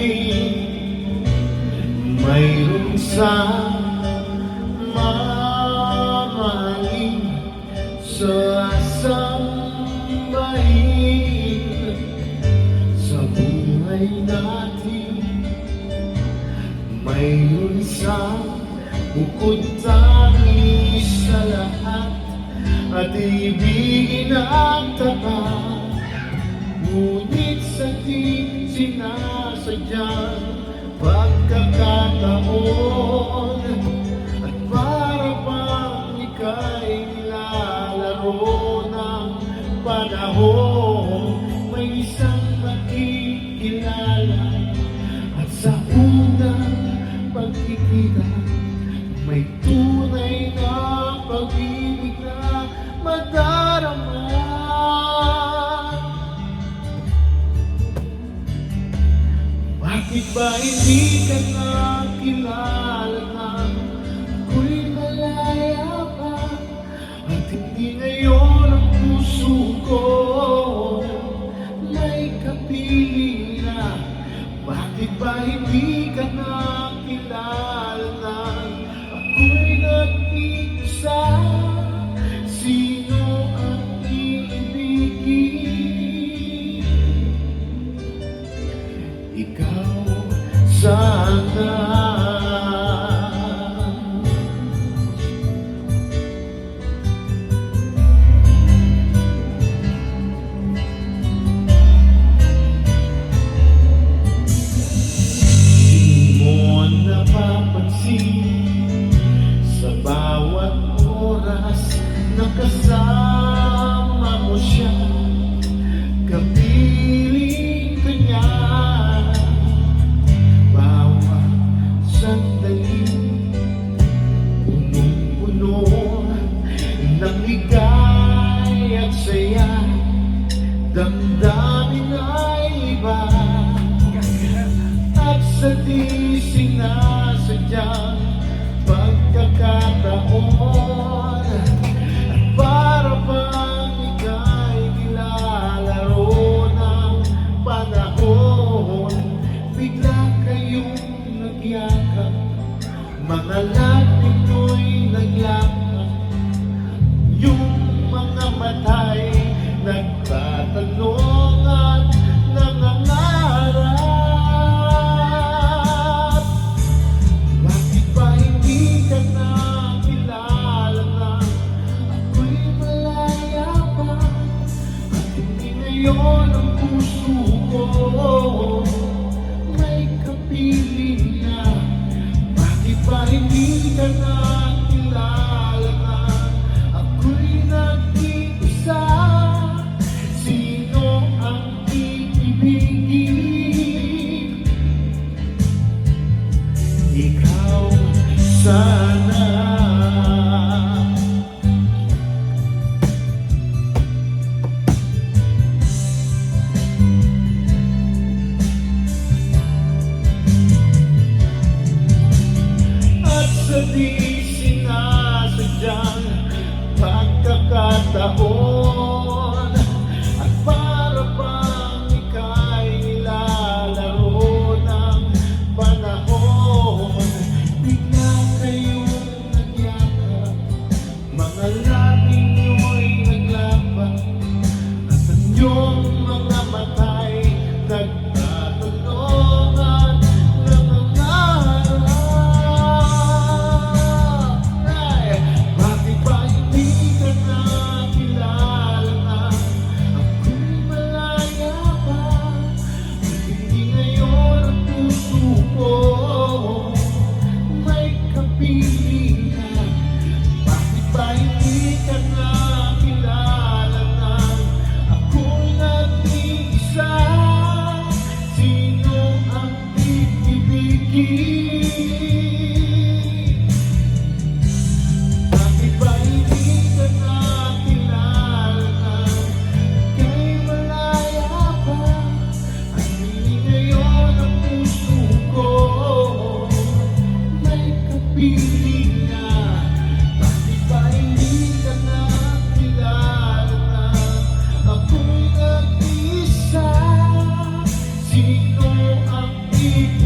daigdig mayroon sa mamahalin sa sambahin sa buhay natin. Mayroon sa bukod tangi sa lahat at ibigin ang tapat, ngunit sa di sinasadyang pagkakataon at para bang ika'y nilalaro ng panahon. May isang makikilala at sa unang pagkikita may tunay na pag-ibig na madarama. Bakit ba hindi ka nakilala na ako'y malaya pa at hindi ngayon ang puso ko may kapiling na? Bakit ba hindi ka nakilala na ako'y nag-iisa? Sino ang iibigin? Ikaw sana. Di mo napapansin sa bawat oras na kasama mo siya, kapiling ka niya. Bawat sandali punong-puno ng ligay at saya, damdamin ay iba at sa di sinasadyang pagkakataon at para bang ika'y nilalaro ng panahon. Bigla kayong nagyakap, mga labi nyo'y naglakad, yung mga mata'y nagtatanong at nangangarap. Bakit ba hindi ka nakilala na ako'y malaya pa at hindi ngayon ang puso ko may kapiling na? Bakit ba hindi ka nakilala na ako'y nag-iisa? Sino ang iibigin? Ikaw sana. At sa di sinasadyang pagkakataon at para bang ika'y nilalaro ng panahon, bigla kayong nagyakap, mga labi nyo'y naglaban at ang iyong mga mata'y nagtatanong at nangangarap. Ay, bakit ba hindi ka nakilala Kahit